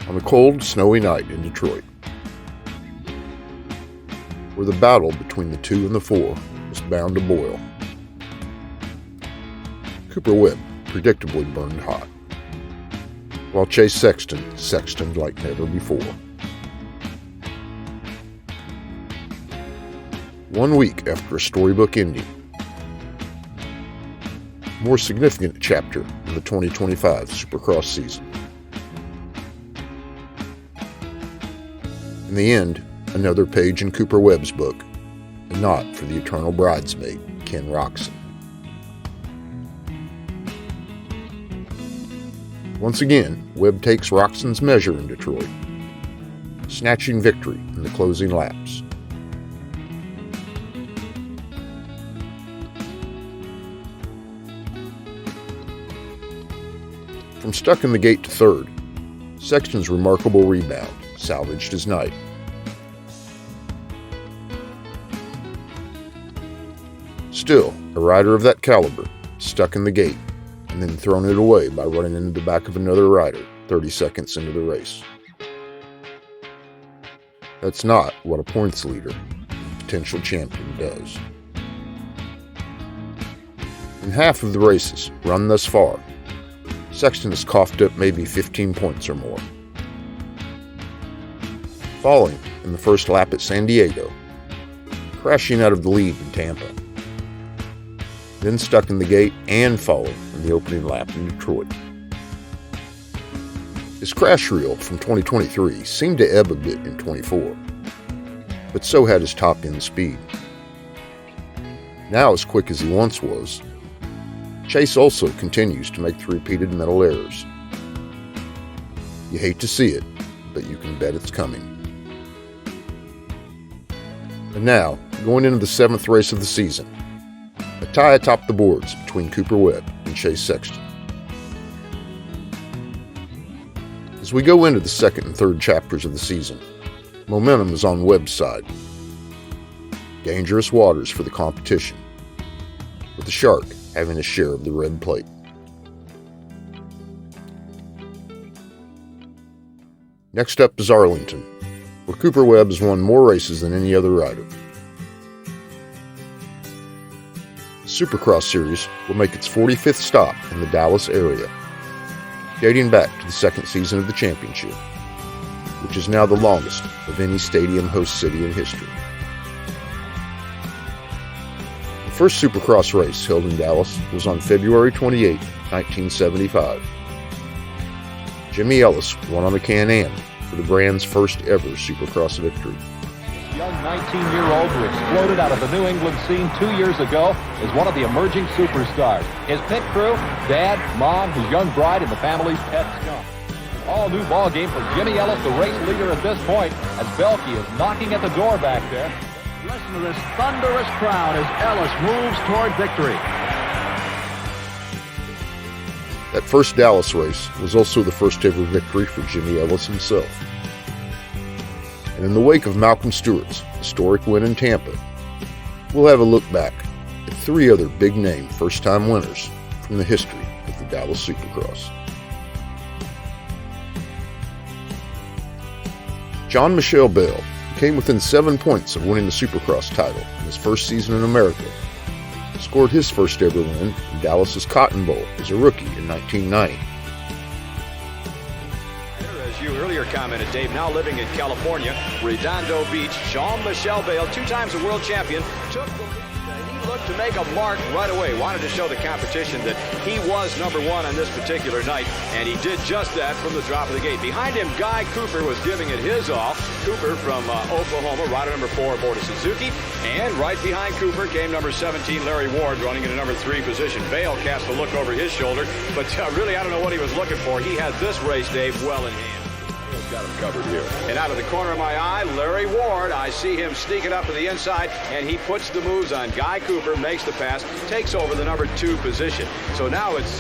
on a cold, snowy night in Detroit, where the battle between the 2 and the 4 was bound to boil. Cooper Webb predictably burned hot, while Chase Sexton sextoned like never before. 1 week after a storybook ending, more significant chapter in the 2025 Supercross season. In the end, another page in Cooper Webb's book, and not for the eternal bridesmaid, Ken Roczen. Once again, Webb takes Roczen's measure in Detroit, snatching victory in the closing laps. From stuck in the gate to third, Sexton's remarkable rebound salvaged his night. Still, a rider of that caliber, stuck in the gate, and then thrown it away by running into the back of another rider 30 seconds into the race. That's not what a points leader, potential champion, does. In half of the races run thus far, Sexton has coughed up maybe 15 points or more. Falling in the first lap at San Diego, crashing out of the lead in Tampa, then stuck in the gate and falling in the opening lap in Detroit. His crash reel from 2023 seemed to ebb a bit in 24, but so had his top-end speed. Now as quick as he once was, Chase also continues to make the repeated mental errors. You hate to see it, but you can bet it's coming. And now, going into the 7th race of the season, a tie atop the boards between Cooper Webb and Chase Sexton. As we go into the 2nd and 3rd chapters of the season, momentum is on Webb's side. Dangerous waters for the competition, with the Shark having a share of the red plate. Next up is Arlington, where Cooper Webb has won more races than any other rider. The Supercross Series will make its 45th stop in the Dallas area, dating back to the 2nd season of the championship, which is now the longest of any stadium host city in history. The first Supercross race held in Dallas was on February 28, 1975. Jimmy Ellis won on the Can-Am for the brand's first ever Supercross victory. Young 19-year-old who exploded out of the New England scene 2 years ago is one of the emerging superstars. His pit crew, dad, mom, his young bride, and the family's pet skunk. All new ball game for Jimmy Ellis, the race leader at this point, as Belkey is knocking at the door back there. Listen to this thunderous crowd as Ellis moves toward victory. That first Dallas race was also the first ever victory for Jimmy Ellis himself. And in the wake of Malcolm Stewart's historic win in Tampa, we'll have a look back at 3 other big-name first-time winners from the history of the Dallas Supercross. Jean-micheal came within 7 points of winning the Supercross title in his first season in America, scored his first ever win in Dallas's Cotton Bowl as a rookie in 1990. As you earlier commented, Dave, now living in California, Redondo Beach, Jean-micheal Bale, 2 times a world champion, took the lead. He looked to make a mark right away, wanted to show the competition that he was number 1 on this particular night, and he did just that from the drop of the gate. Behind him, Guy Cooper was giving it his all. Cooper from Oklahoma, rider number 4 aboard a Suzuki, and right behind Cooper came number 17, Larry Ward, running in a number 3 position. Bale cast a look over his shoulder, but really, I don't know what he was looking for. He had this race, Dave, well in hand. Got him covered here. And out of the corner of my eye, Larry Ward, I see him sneaking up to the inside, and he puts the moves on Guy Cooper, makes the pass, takes over the number 2 position. So now it's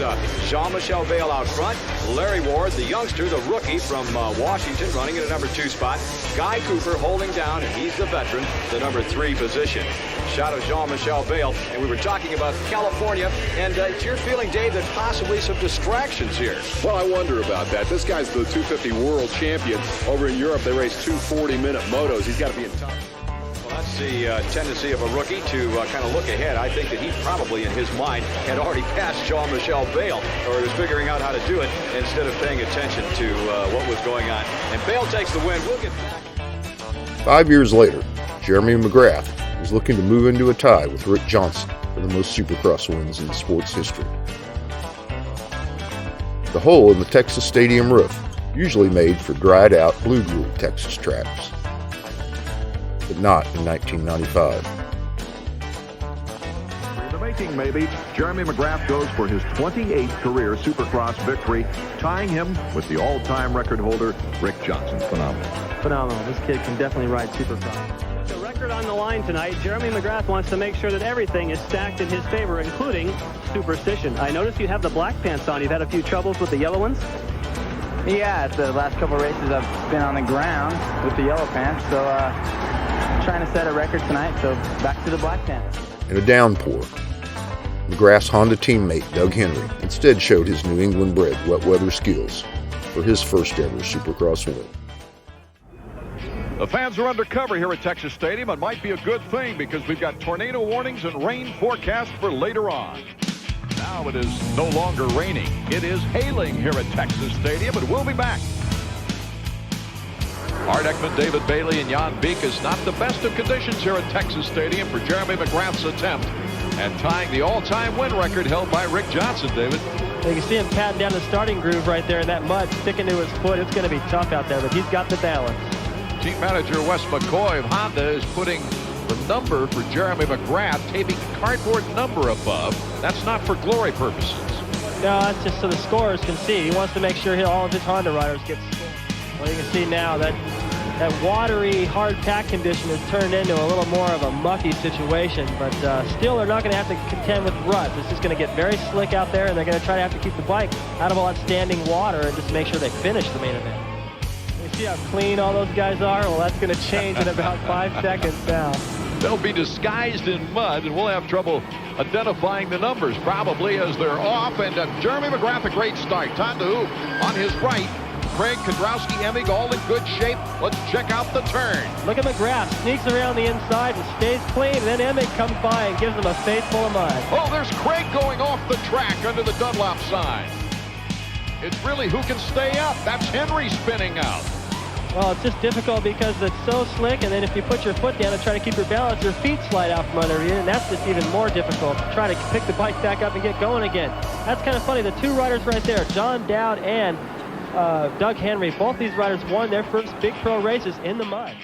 Jean-micheal Bale out front, Larry Ward, the youngster, the rookie from Washington, running in a number 2 spot, Guy Cooper holding down, and he's the veteran, the number 3 position. shot of Jean-micheal Bayle. And we were talking about California, and it's your feeling, Dave, that possibly some distractions here. Well, I wonder about that. This guy's the 250 world champion. Over in Europe, they race 2 40-minute motos. He's got to be in top. Well, that's the tendency of a rookie to kind of look ahead. I think that he probably, in his mind, had already passed Jean-micheal Bayle, or was figuring out how to do it instead of paying attention to what was going on. And Bayle takes the win. We'll get back. 5 years later, Jeremy McGrath was looking to move into a tie with Rick Johnson for the most Supercross wins in the sport's history. The hole in the Texas Stadium roof, usually made for dried-out blue glue Texas tracks, but not in 1995. In the making, maybe, Jeremy McGrath goes for his 28th career Supercross victory, tying him with the all-time record holder, Rick Johnson. Phenomenal. This kid can definitely ride Supercross. The record on the line tonight. Jeremy McGrath wants to make sure that everything is stacked in his favor, including superstition. I noticed you have the black pants on. You've had a few troubles with the yellow ones? Yeah, the last couple of races I've been on the ground with the yellow pants, so trying to set a record tonight, so back to the black pants. In a downpour, McGrath's Honda teammate Doug Henry instead showed his New England-bred wet weather skills for his first ever Supercross win. The fans are undercover here at Texas Stadium. It might be a good thing because we've got tornado warnings and rain forecast for later on. Now it is no longer raining. It is hailing here at Texas Stadium, and we'll be back. Art Ekman, David Bailey, and Jan Beek is not the best of conditions here at Texas Stadium for Jeremy McGrath's attempt at tying the all-time win record held by Rick Johnson, David. You can see him patting down the starting groove right there in that mud, sticking to his foot. It's going to be tough out there, but he's got the balance. Team manager Wes McCoy of Honda is putting the number for Jeremy McGrath, taping a cardboard number above. That's not for glory purposes. No, that's just so the scorers can see. He wants to make sure all of his Honda riders get scored. Well, you can see now that watery, hard pack condition has turned into a little more of a mucky situation, but still they're not going to have to contend with ruts. It's just going to get very slick out there, and they're going to try to have to keep the bike out of all that standing water and just make sure they finish the main event. You see how clean all those guys are? Well, that's going to change in about 5 seconds now. They'll be disguised in mud, and we'll have trouble identifying the numbers probably as they're off. And Jeremy McGrath, a great start. Time to hoop on his right. Craig, Kudrowski, Emig, all in good shape. Let's check out the turn. Look at McGrath. Sneaks around the inside and stays clean. And then Emig comes by and gives him a face full of mud. Oh, there's Craig going off the track under the Dunlop sign. It's really who can stay up. That's Henry spinning out. Well, it's just difficult because it's so slick, and then if you put your foot down and try to keep your balance, your feet slide out from under you, and that's just even more difficult to try to pick the bike back up and get going again. That's kind of funny. The two riders right there, John Dowd and Doug Henry, both these riders won their first big pro races in the mud.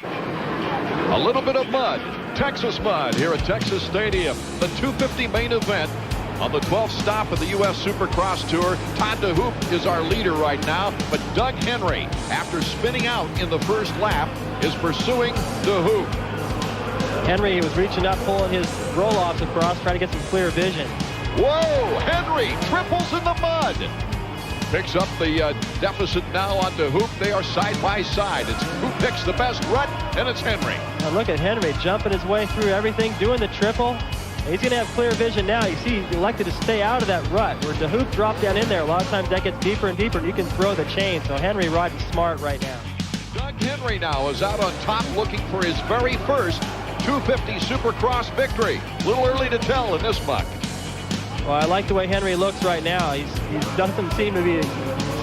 A little bit of mud, Texas mud here at Texas Stadium. The 250 main event on the 12th stop of the U.S. Supercross Tour. Todd DeHoop is our leader right now, but Doug Henry, after spinning out in the first lap, is pursuing DeHoop. Henry was reaching up, pulling his roll-offs across, trying to get some clear vision. Whoa, Henry triples in the mud. Picks up the deficit now on DeHoop. They are side by side. It's who picks the best rut, and it's Henry. Now look at Henry jumping his way through everything, doing the triple. He's going to have clear vision now. You see, he elected to stay out of that rut where DeHoop dropped down in there. A lot of times that gets deeper and deeper, and you can throw the chain. So Henry riding smart right now. Doug Henry now is out on top looking for his very first 250 Supercross victory. A little early to tell in this muck. Well, I like the way Henry looks right now. He doesn't seem to be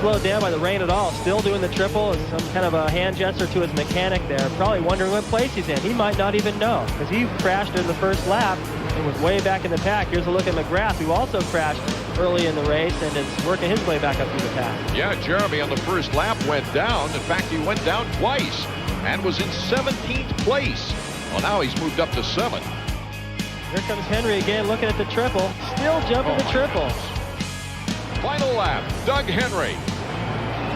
slowed down by the rain at all. Still doing the triple. Some kind of a hand gesture to his mechanic there. Probably wondering what place he's in. He might not even know because he crashed in the first lap and was way back in the pack. Here's a look at McGrath, who also crashed early in the race and is working his way back up through the pack. Yeah, Jeremy on the first lap went down. In fact, he went down twice and was in 17th place. Well, now he's moved up to 7th. Here comes Henry again, looking at the triple. Still jumping the triple. Final lap, Doug Henry.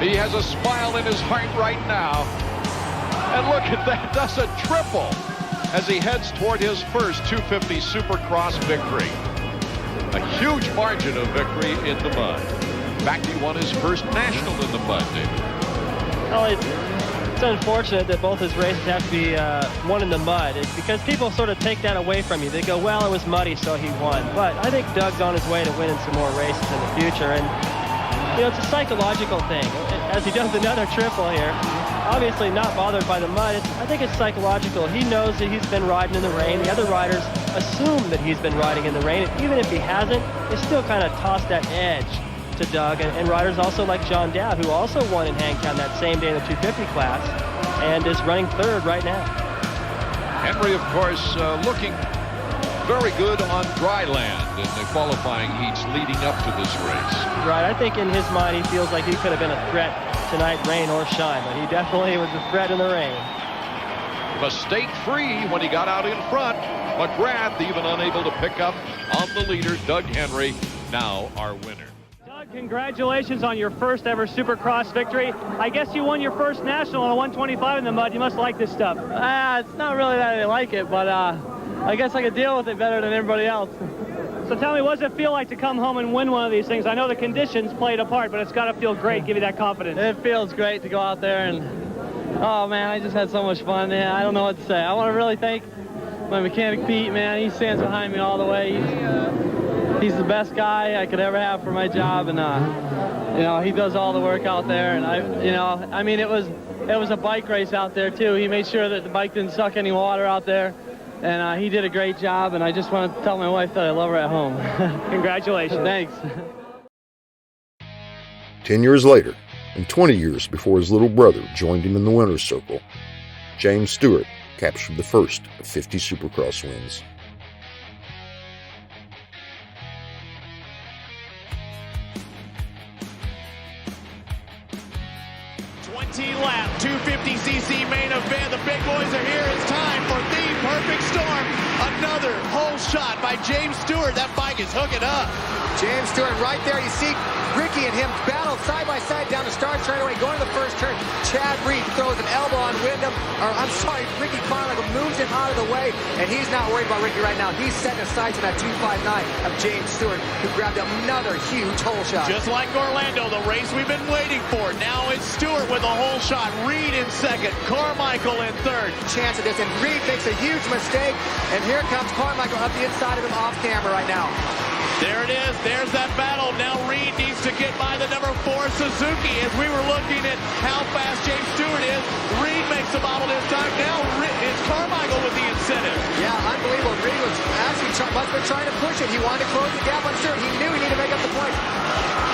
He has a smile in his heart right now. And look at that, that's a triple as he heads toward his first 250 Supercross victory. A huge margin of victory in the mud. In fact, he won his first national in the mud, David. Well, it's unfortunate that both his races have to be won in the mud. It's because people sort of take that away from you. They go, well, it was muddy, so he won. But I think Doug's on his way to winning some more races in the future. And, you know, it's a psychological thing. As he does another triple here, obviously not bothered by the mud. I think it's psychological. He knows that he's been riding in the rain. The other riders assume that he's been riding in the rain. And even if he hasn't, they still kind of toss that edge to Doug. And riders also like John Dowd, who also won in Hangtown that same day in the 250 class and is running third right now. Henry, of course, looking very good on dry land in the qualifying heats leading up to this race. Right, I think in his mind he feels like he could have been a threat tonight, rain or shine, but he definitely was a threat in the rain. Mistake free when he got out in front. McGrath even unable to pick up on the leader, Doug Henry, now our winner. Doug, congratulations on your first ever Supercross victory. I guess you won your first national on a 125 in the mud. You must like this stuff. It's not really that I like it, but I guess I could deal with it better than everybody else. So tell me, what does it feel like to come home and win one of these things? I know the conditions played a part, but it's got to feel great, give you that confidence. It feels great to go out there and, oh man, I just had so much fun. Yeah, I don't know what to say. I want to really thank my mechanic Pete, man. He stands behind me all the way. He's the best guy I could ever have for my job, and you know, he does all the work out there. And I mean, it was a bike race out there too. He made sure that the bike didn't suck any water out there. And he did a great job, and I just want to tell my wife that I love her at home. Congratulations. Thanks. 10 years later, and 20 years before his little brother joined him in the winner's circle, James Stewart captured the first of 50 Supercross wins. Lap 250cc main event. The big boys are here. It's time for the perfect storm. Another hole shot by James Stewart. That bike is hooking up. James Stewart right there. You see Ricky and him battle side by side down the start straightaway, going to the first turn. Chad Reed throws an elbow on Wyndham, or I'm sorry, Ricky Carmichael moves him out of the way, and he's not worried about Ricky right now. He's setting his sights on that 259 of James Stewart, who grabbed another huge hole shot. Just like Orlando, the race we've been waiting for. Now it's Stewart with a hole shot. Reed in second, Carmichael in third. Chance of this, and Reed makes a huge mistake, and here comes Carmichael up the inside of him off camera right now. There it is. There's that battle. Now Reed needs to get by the number 4 Suzuki. As we were looking at how fast James Stewart is, Reed makes the bottle this time. Now it's Carmichael with the incentive. Yeah, unbelievable. Reed was actually must have been trying to push it. He wanted to close the gap on Stewart. He knew he needed to make up the point.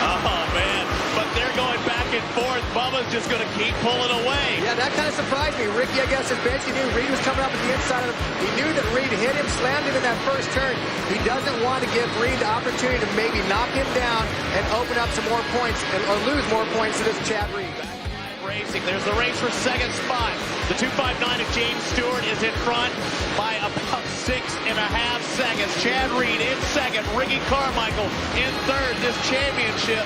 Oh, man. But they're going back and forth. Bubba's just going to keep pulling away. Yeah, that kind of surprised me. Ricky, I guess, basically knew Reed was coming up at the inside of him. He knew that Reed hit him, slammed him in that first turn. He doesn't want to give Reed the opportunity to maybe knock him down and open up some more points or lose more points to this Chad Reed. Racing. There's the race for second spot. The 259 of James Stewart is in front by about 6.5 seconds. Chad Reed in second. Ricky Carmichael in third. This championship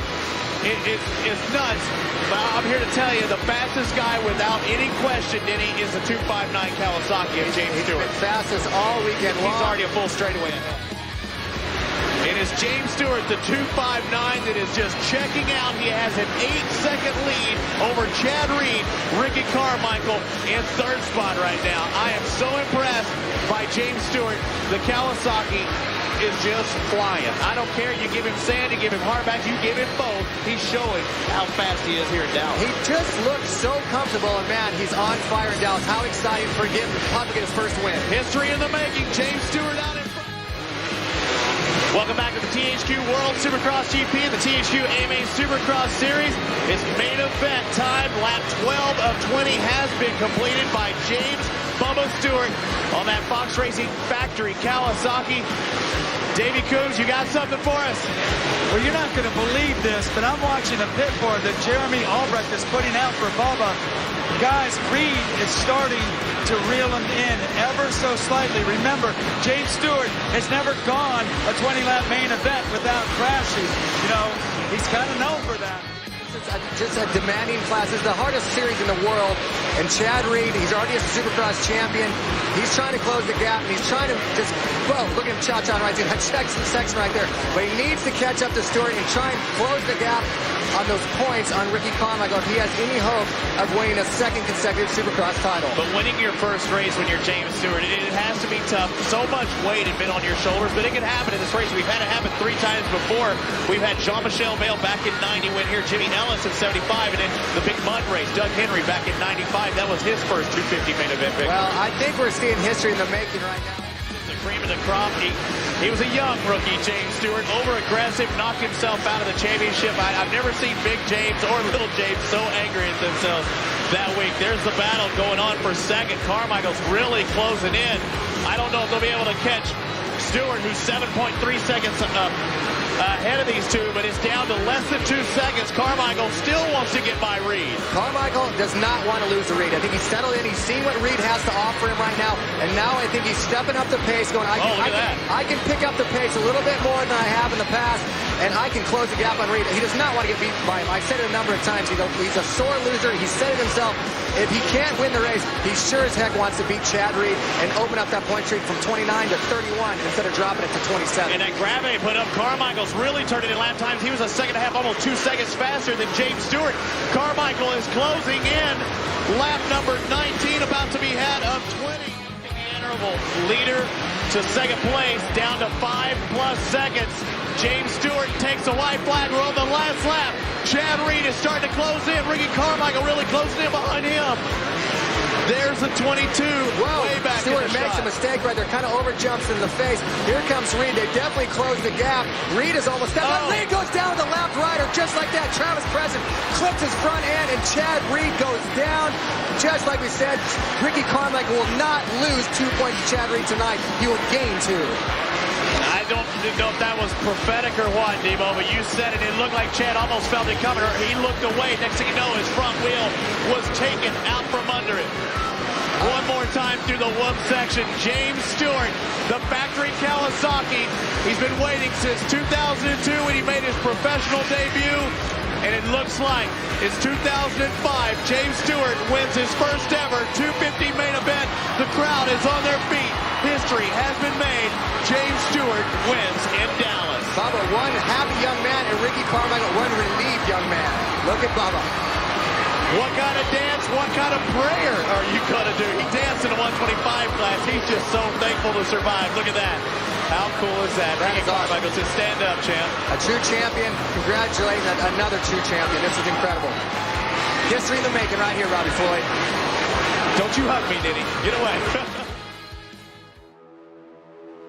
is nuts. But I'm here to tell you, the fastest guy without any question, Denny, is the 259 Kawasaki of James Stewart. He's been fastest all weekend long. He's already a full straightaway. It is James Stewart, the 259, that is just checking out. He has an 8-second lead over Chad Reed. Ricky Carmichael in third spot right now. I am so impressed by James Stewart. The Kawasaki is just flying. I don't care. You give him sand, you give him hardbacks, you give him both. He's showing how fast he is here in Dallas. He just looks so comfortable, and man, he's on fire in Dallas. How exciting for him to possibly get his first win. History in the making. James Stewart out in front. Welcome back to the THQ World Supercross GP and the THQ AMA Supercross Series. It's main event time. Lap 12 of 20 has been completed by James Bubba Stewart on that Fox Racing Factory Kawasaki. Davey Coombs, you got something for us? Well, you're not going to believe this, but I'm watching a pit board that Jeremy Albrecht is putting out for Bubba. Guys, Reed is starting to reel him in ever so slightly. Remember, James Stewart has never gone a 20-lap main event without crashing. You know, he's kind of known for that. It's just a demanding class. It's the hardest series in the world. And Chad Reed, he's already a Supercross champion. He's trying to close the gap, and he's trying to just, well, look at him cha-cha right there. That Sexton right there. But he needs to catch up to Stewart and try and close the gap. on those points on Ricky Carmichael if he has any hope of winning a second consecutive Supercross title. But winning your first race when you're James Stewart, it has to be tough. So much weight had been on your shoulders, but it can happen in this race. We've had it happen 3 times before. We've had Jean-micheal back in 90 win here, Jimmy Ellis in 75, and then the big mud race, Doug Henry back in 95. That was his first 250 main event victory. Well, I think we're seeing history in the making right now. The cream of the crop. He was a young rookie, James Stewart, over-aggressive, knocked himself out of the championship. I've never seen Big James or Little James so angry at themselves that week. There's the battle going on for second. Carmichael's really closing in. I don't know if they'll be able to catch Stewart, who's 7.3 seconds ahead of these two, but it's down to less than 2 seconds. Carmichael still wants to get by Reed. Carmichael does not want to lose to Reed. I think he's settled in. He's seen what Reed has to offer him right now, and now I think he's stepping up the pace, going, I can pick up the pace a little bit more than I have in the past, and I can close the gap on Reed. He does not want to get beat by him. I've said it a number of times. He's a sore loser. He said it himself. If he can't win the race, he sure as heck wants to beat Chad Reed and open up that point streak from 29 to 31 instead of dropping it to 27. And that grab he put up, Carmichael's really turned it in lap times. He was a second and a half, almost 2 seconds faster than James Stewart. Carmichael is closing in. Lap number 19 about to be had of 20. The interval leader to second place down to 5+ seconds. James Stewart takes a white flag. We're on the last lap. Chad Reed is starting to close in. Ricky Carmichael really closing in behind him. There's the 22. Whoa, way back. Stewart makes a mistake right there, kind of over jumps in the face. Here comes Reed. They definitely closed the gap. Reed is almost down. Reed goes down to the left rider just like that. Travis Preston clips his front end, and Chad Reed goes down. Just like we said, Ricky Carmichael will not lose 2 points to Chad Reed tonight. He will gain 2. I don't know if that was prophetic or what, Debo, but you said it. It looked like Chad almost felt it coming. He looked away. Next thing you know, his front wheel was taken out from under it. One more time through the whoop section. James Stewart, the factory Kawasaki. He's been waiting since 2002 when he made his professional debut. And it looks like it's 2005. James Stewart wins his first ever 250 main event. The crowd is on their feet. History has been made. James Stewart wins in Dallas. Bubba, one happy young man, and Ricky Carmichael, one relieved young man. Look at Bubba. What kind of dance, what kind of prayer are you going to do? He danced in the 125 class. He's just so thankful to survive. Look at that. How cool is that? Ricky Carmichael says, stand up, champ. A true champion. Congratulating another true champion. This is incredible. History in the making right here, Robbie Floyd. Don't you hug me, Diddy. Get away.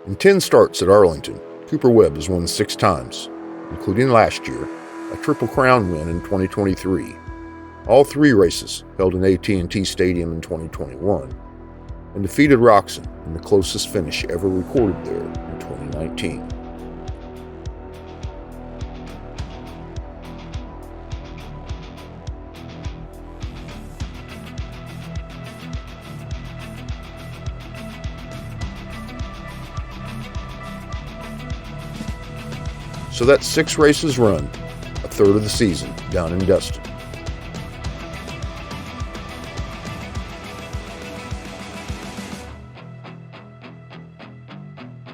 In 10 starts at Arlington, Cooper Webb has won 6 times, including last year, a Triple Crown win in 2023. All 3 races held in AT&T Stadium in 2021, and defeated Roczen in the closest finish ever recorded there in 2019. So that's 6 races run, a third of the season down and dusted.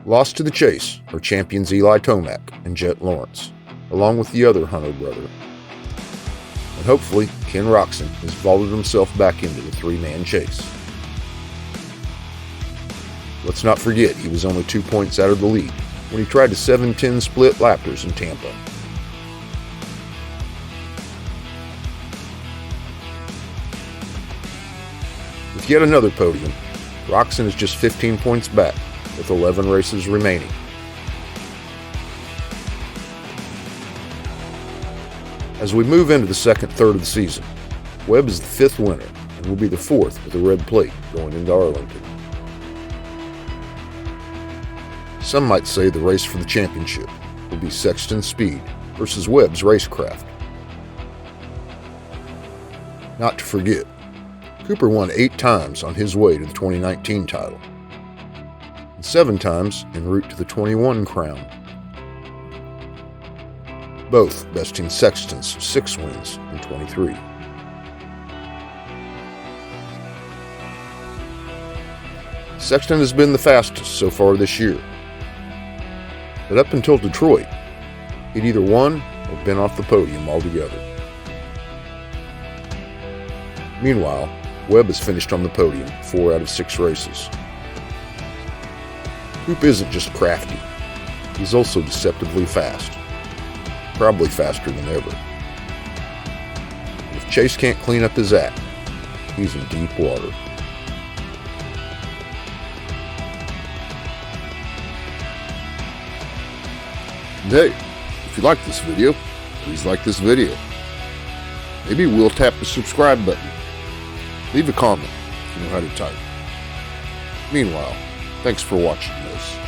Lost to the chase are champions Eli Tomac and Jet Lawrence, along with the other Hunter brother. And hopefully, Ken Roczen has vaulted himself back into the 3-man chase. Let's not forget he was only 2 points out of the lead when he tried to 7-10 split lappers in Tampa. With yet another podium, Roczen is just 15 points back with 11 races remaining. As we move into the second third of the season, Webb is the 5th winner and will be the 4th with a red plate going into Arlington. Some might say the race for the championship will be Sexton's speed versus Webb's racecraft. Not to forget, Cooper won 8 times on his way to the 2019 title, and 7 times en route to the 21 crown, both besting Sexton's 6 wins in 23. Sexton has been the fastest so far this year, but up until Detroit, he'd either won or been off the podium altogether. Meanwhile, Webb has finished on the podium 4 out of 6 races. Coop isn't just crafty, he's also deceptively fast. Probably faster than ever. If Chase can't clean up his act, he's in deep water. And hey, if you like this video, please like this video. Maybe we'll tap the subscribe button. Leave a comment if you know how to type. Meanwhile, thanks for watching this.